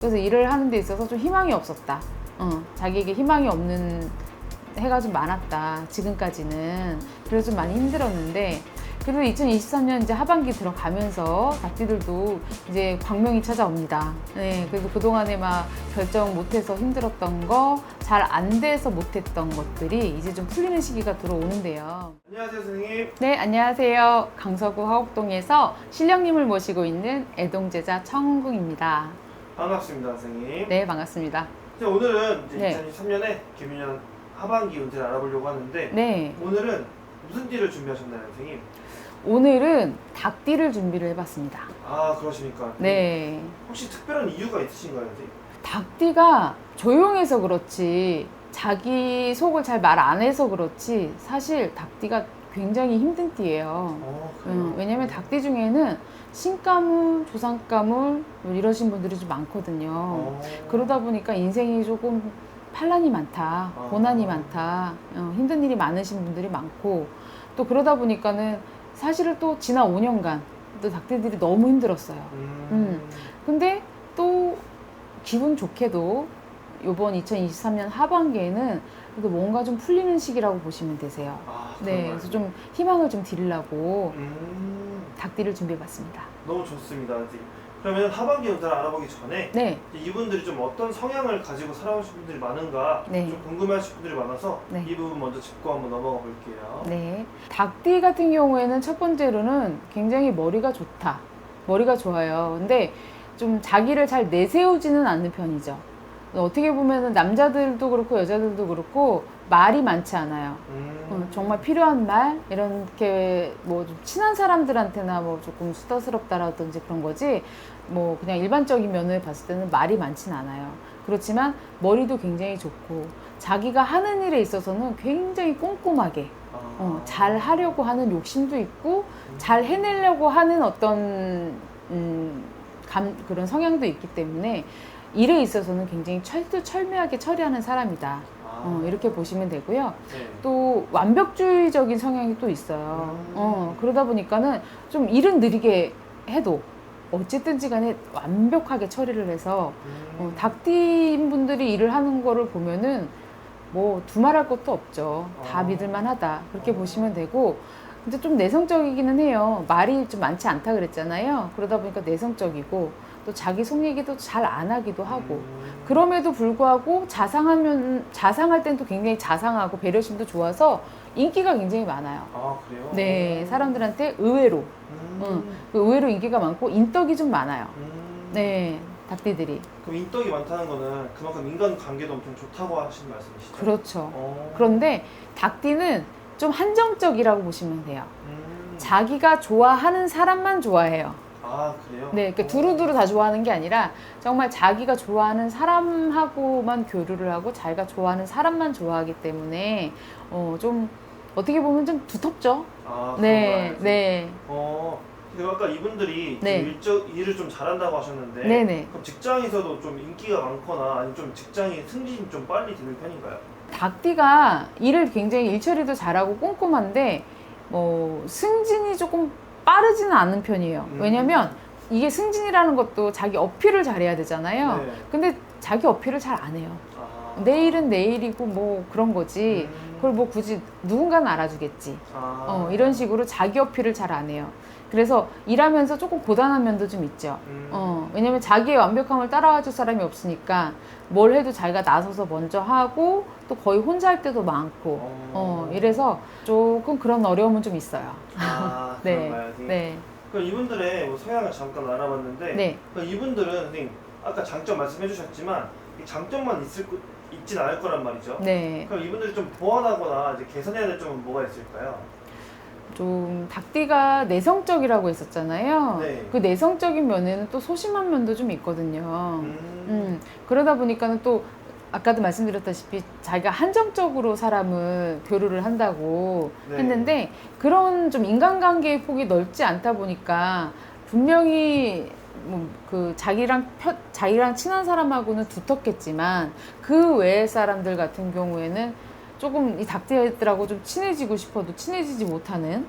그래서 일을 하는 데 있어서 좀 희망이 없었다. 자기에게 희망이 없는 해가 좀 많았다. 지금까지는. 그래서 좀 많이 힘들었는데, 그래도 2023년 이제 하반기 들어가면서 닭띠들도 이제 광명이 찾아옵니다. 네, 그래서 그동안에 막 결정 못해서 힘들었던 거, 잘 안 돼서 못했던 것들이 이제 좀 풀리는 시기가 들어오는데요. 안녕하세요, 선생님. 네, 안녕하세요. 강서구 화곡동에서 신령님을 모시고 있는 애동제자 청궁입니다. 반갑습니다, 선생님. 네, 반갑습니다. 오늘은 이제 네. 2023년에 개묘년 하반기 운세를 알아보려고 하는데 네, 오늘은 무슨 띠를 준비하셨나요, 선생님? 오늘은 닭띠를 준비를 해봤습니다. 아, 그러시니까. 네, 혹시 특별한 이유가 있으신가요, 선생님? 닭띠가 조용해서 그렇지, 자기 속을 잘 말 안 해서 그렇지, 사실 닭띠가 굉장히 힘든 띠예요. 그래요? 왜냐면 닭띠 중에는 신가물, 조상가물 이러신 분들이 좀 많거든요. 그러다 보니까 인생이 조금 판란이 많다, 고난이 많다, 힘든 일이 많으신 분들이 많고, 또 그러다 보니까는 사실은 또 지난 5년간 또 닭띠들이 너무 힘들었어요. 근데 또 기분 좋게도 이번 2023년 하반기에는 그래도 뭔가 좀 풀리는 시기라고 보시면 되세요. 네, 그런가요? 그래서 좀 희망을 좀 드리려고 닭띠를 준비해봤습니다. 너무 좋습니다, 선생님. 그러면 하반기 운세를 알아보기 전에 네, 이제 이분들이 좀 어떤 성향을 가지고 살아오신 분들이 많은가 네. 좀 궁금해하실 분들이 많아서 네. 이 부분 먼저 짚고 한번 넘어가 볼게요. 네. 닭띠 같은 경우에는 첫 번째로는 굉장히 머리가 좋다. 머리가 좋아요. 근데 좀 자기를 잘 내세우지는 않는 편이죠. 어떻게 보면은 남자들도 그렇고 여자들도 그렇고 말이 많지 않아요. 정말 필요한 말 이렇게 뭐 좀 친한 사람들한테나 뭐 조금 수다스럽다라든지 그런 거지, 뭐 그냥 일반적인 면을 봤을 때는 말이 많진 않아요. 그렇지만 머리도 굉장히 좋고 자기가 하는 일에 있어서는 굉장히 꼼꼼하게 잘 하려고 하는 욕심도 있고 잘 해내려고 하는 어떤 그런 성향도 있기 때문에 일에 있어서는 굉장히 철두철미하게 처리하는 사람이다. 이렇게 보시면 되고요. 네. 또 완벽주의적인 성향이 또 있어요. 그러다 보니까는 좀 일은 느리게 해도 어쨌든지 간에 완벽하게 처리를 해서 닭띠인 분들이 일을 하는 거를 보면은 뭐 두말할 것도 없죠. 다 믿을만 하다. 그렇게 보시면 되고, 근데 좀 내성적이기는 해요. 말이 좀 많지 않다 그랬잖아요. 그러다 보니까 내성적이고 또 자기 속 얘기도 잘 안 하기도 하고, 그럼에도 불구하고 자상할 땐 또 굉장히 자상하고 배려심도 좋아서 인기가 굉장히 많아요. 그래요? 네, 사람들한테 의외로 의외로 인기가 많고 인덕이 좀 많아요. 네, 닭띠들이. 그럼 인덕이 많다는 거는 그만큼 인간 관계도 엄청 좋다고 하시는 말씀이시죠? 그렇죠. 그런데 닭띠는 좀 한정적이라고 보시면 돼요. 자기가 좋아하는 사람만 좋아해요. 그래요? 네, 그러니까 두루두루 다 좋아하는 게 아니라 정말 자기가 좋아하는 사람하고만 교류를 하고 자기가 좋아하는 사람만 좋아하기 때문에 좀 어떻게 보면 좀 두텁죠. 네, 네, 그리고 아까 이분들이 네. 일을 좀 잘한다고 하셨는데 네네. 그럼 직장에서도 좀 인기가 많거나 아니면 좀 직장이 승진이 좀 빨리 되는 편인가요? 닭띠가 일을 굉장히 일 처리도 잘하고 꼼꼼한데 뭐 승진이 조금 빠르지는 않은 편이에요. 왜냐면 이게 승진이라는 것도 자기 어필을 잘해야 되잖아요. 네. 근데 자기 어필을 잘 안 해요. 내일은 내일이고 뭐 그런 거지. 그걸 뭐 굳이 누군가는 알아주겠지. 이런 식으로 자기 어필을 잘 안 해요. 그래서 일하면서 조금 고단한 면도 좀 있죠. 왜냐면 자기의 완벽함을 따라와 줄 사람이 없으니까 뭘 해도 자기가 나서서 먼저 하고 또 거의 혼자 할 때도 많고 이래서 조금 그런 어려움은 좀 있어요. 네. 그런가요, 선생님? 네. 그럼 이분들의 뭐 성향을 잠깐 알아봤는데 네. 그럼 이분들은 선생님 아까 장점 말씀해 주셨지만 이 장점만 있진 않을 거란 말이죠. 네. 그럼 이분들이 좀 보완하거나 이제 개선해야 될 점은 뭐가 있을까요? 좀 닭띠가 내성적이라고 했었잖아요. 네. 그 내성적인 면에는 또 소심한 면도 좀 있거든요. 그러다 보니까는 또 아까도 말씀드렸다시피 자기가 한정적으로 사람을 교류를 한다고 네. 했는데 그런 좀 인간관계의 폭이 넓지 않다 보니까 분명히 뭐 그 자기랑 친한 사람하고는 두텁겠지만 그 외의 사람들 같은 경우에는 조금 이 닭띠들하고 좀 친해지고 싶어도 친해지지 못하는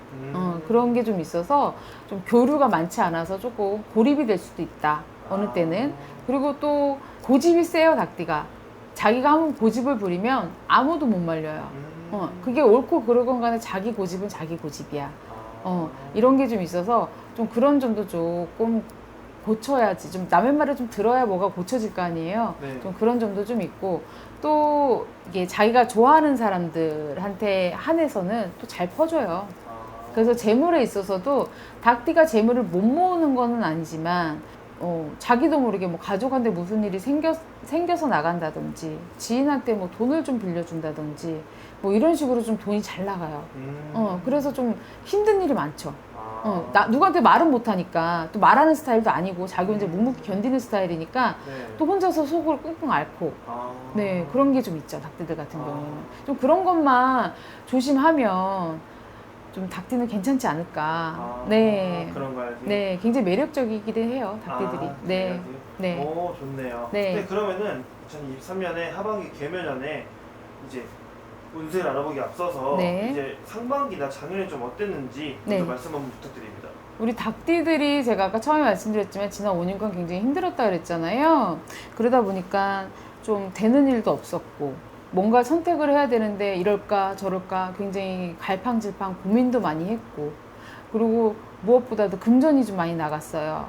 그런 게 좀 있어서 좀 교류가 많지 않아서 조금 고립이 될 수도 있다. 어느 때는. 그리고 또 고집이 세요, 닭띠가. 자기가 한번 고집을 부리면 아무도 못 말려요. 그게 옳고 그르건 간에 자기 고집은 자기 고집이야. 이런 게 좀 있어서 좀 그런 점도 조금 고쳐야지. 좀 남의 말을 좀 들어야 뭐가 고쳐질 거 아니에요. 네. 좀 그런 점도 좀 있고, 또 이게 자기가 좋아하는 사람들한테 한해서는 또 잘 퍼줘요. 그래서 재물에 있어서도 닭띠가 재물을 못 모으는 거는 아니지만 자기도 모르게 뭐 가족한테 무슨 일이 생겨서 나간다든지, 지인한테 뭐 돈을 좀 빌려준다든지, 뭐 이런 식으로 좀 돈이 잘 나가요. 그래서 좀 힘든 일이 많죠. 누구한테 말은 못하니까, 또 말하는 스타일도 아니고 자기 혼자 묵묵히 견디는 스타일이니까 네. 또 혼자서 속을 끙끙 앓고, 네, 그런 게 좀 있죠, 닭띠들 같은 경우에는. 좀 그런 것만 조심하면 좀 닭띠는 괜찮지 않을까. 네. 그런가요? 네, 굉장히 매력적이기도 해요, 닭띠들이. 네. 네. 오, 좋네요. 네. 네, 그러면은 2023년에 하반기 개면연에 이제 운세를 알아보기 앞서서 네. 이제 상반기나 작년에 좀 어땠는지 네. 먼저 말씀 한번 부탁드립니다. 우리 닭띠들이 제가 아까 처음에 말씀드렸지만 지난 5년간 굉장히 힘들었다 그랬잖아요. 그러다 보니까 좀 되는 일도 없었고, 뭔가 선택을 해야 되는데 이럴까 저럴까 굉장히 갈팡질팡 고민도 많이 했고, 그리고 무엇보다도 금전이 좀 많이 나갔어요.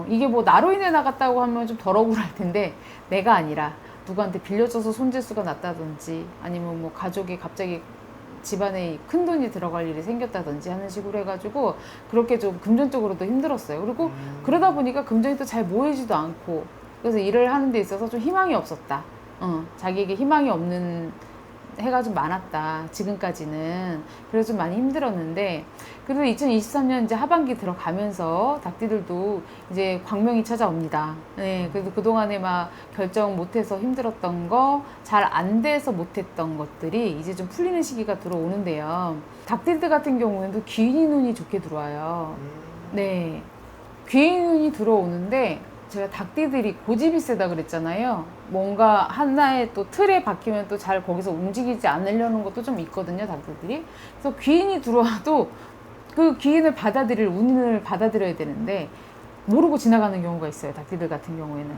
이게 뭐 나로 인해 나갔다고 하면 좀 덜 억울할 텐데, 내가 아니라 누구한테 빌려줘서 손재수가 났다든지, 아니면 뭐 가족이 갑자기 집안에 큰 돈이 들어갈 일이 생겼다든지 하는 식으로 해가지고 그렇게 좀 금전적으로도 힘들었어요. 그리고 그러다 보니까 금전이 또 잘 모이지도 않고, 그래서 일을 하는 데 있어서 좀 희망이 없었다. 자기에게 희망이 없는 해가 좀 많았다, 지금까지는. 그래서 좀 많이 힘들었는데, 그래도 2023년 이제 하반기 들어가면서 닭띠들도 이제 광명이 찾아옵니다. 네, 그래도 그동안에 막 결정 못해서 힘들었던 거, 잘 안 돼서 못했던 것들이 이제 좀 풀리는 시기가 들어오는데요. 닭띠들 같은 경우에도 귀인이 눈이 좋게 들어와요. 네, 귀인이 눈이 들어오는데, 제가 닭띠들이 고집이 세다 그랬잖아요. 뭔가 하나의 또 틀에 박히면 또 잘 거기서 움직이지 않으려는 것도 좀 있거든요, 닭띠들이. 그래서 귀인이 들어와도 그 귀인을 운을 받아들여야 되는데 모르고 지나가는 경우가 있어요, 닭띠들 같은 경우에는.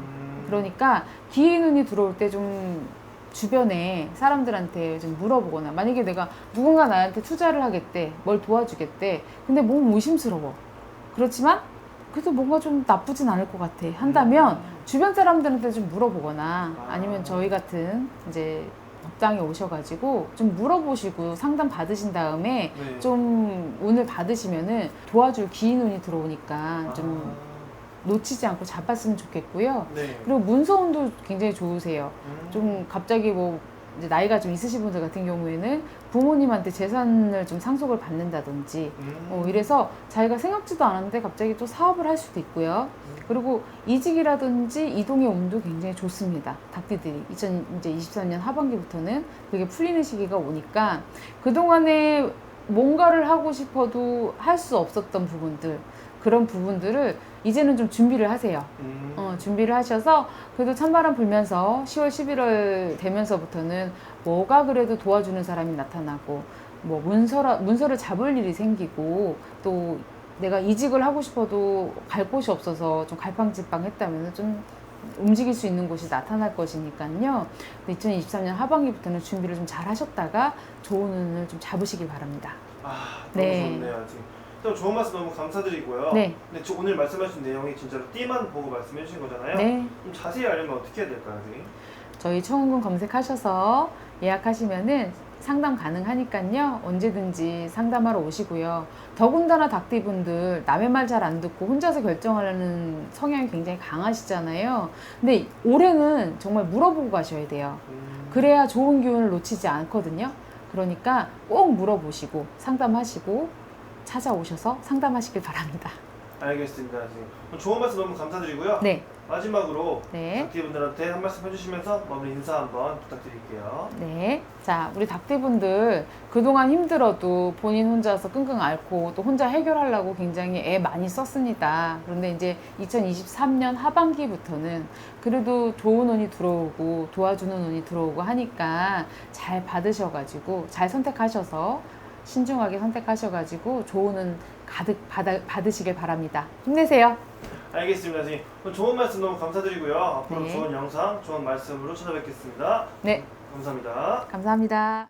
그러니까 귀인 운이 들어올 때 좀 주변에 사람들한테 좀 물어보거나, 만약에 내가 누군가 나한테 투자를 하겠대, 뭘 도와주겠대, 근데 너무 의심스러워. 그렇지만 그래도 뭔가 좀 나쁘진 않을 것 같아 한다면 주변 사람들한테 좀 물어보거나, 아니면 저희 같은 이제 법당에 오셔가지고 좀 물어보시고 상담 받으신 다음에 네. 좀 운을 받으시면은 도와줄 귀인 운이 들어오니까 좀 놓치지 않고 잡았으면 좋겠고요. 네. 그리고 문서운도 굉장히 좋으세요. 좀 갑자기 뭐 이제 나이가 좀 있으신 분들 같은 경우에는 부모님한테 재산을 좀 상속을 받는다든지, 이래서 자기가 생각지도 않았는데 갑자기 또 사업을 할 수도 있고요. 그리고 이직이라든지 이동의 운도 굉장히 좋습니다, 닭띠들이. 2023년 하반기부터는 그게 풀리는 시기가 오니까, 그동안에 뭔가를 하고 싶어도 할 수 없었던 부분들, 그런 부분들을 이제는 좀 준비를 하세요. 준비를 하셔서 그래도 찬바람 불면서 10월, 11월 되면서부터는 뭐가 그래도 도와주는 사람이 나타나고, 뭐 문서를 잡을 일이 생기고, 또 내가 이직을 하고 싶어도 갈 곳이 없어서 좀 갈팡질팡했다면 좀 움직일 수 있는 곳이 나타날 것이니까요. 2023년 하반기부터는 준비를 좀 잘 하셨다가 좋은 운을 좀 잡으시길 바랍니다. 너무 네. 좋네요. 지금 좋은 말씀 너무 감사드리고요. 네. 근데 오늘 말씀하신 내용이 진짜로 띠만 보고 말씀해 주신 거잖아요. 네. 좀 자세히 알려면 어떻게 해야 될까요, 선생님? 저희 청운군 검색하셔서 예약하시면은 상담 가능하니까요. 언제든지 상담하러 오시고요. 더군다나 닭띠분들 남의 말 잘 안 듣고 혼자서 결정하려는 성향이 굉장히 강하시잖아요. 근데 올해는 정말 물어보고 가셔야 돼요. 그래야 좋은 기운을 놓치지 않거든요. 그러니까 꼭 물어보시고 상담하시고 찾아오셔서 상담하시길 바랍니다. 알겠습니다, 선생님. 좋은 말씀 너무 감사드리고요. 네. 마지막으로 네. 닭띠분들한테 한 말씀 해주시면서 마무리 인사 한번 부탁드릴게요. 네. 자, 우리 닭띠분들 그동안 힘들어도 본인 혼자서 끙끙 앓고 또 혼자 해결하려고 굉장히 애 많이 썼습니다. 그런데 이제 2023년 하반기부터는 그래도 좋은 운이 들어오고 도와주는 운이 들어오고 하니까 잘 받으셔가지고, 잘 선택하셔서 신중하게 선택하셔가지고 좋은 운 가득 받으시길 바랍니다. 힘내세요. 알겠습니다, 선생님. 오늘 좋은 말씀 너무 감사드리고요. 앞으로 네. 좋은 영상, 좋은 말씀으로 찾아뵙겠습니다. 네, 감사합니다. 감사합니다.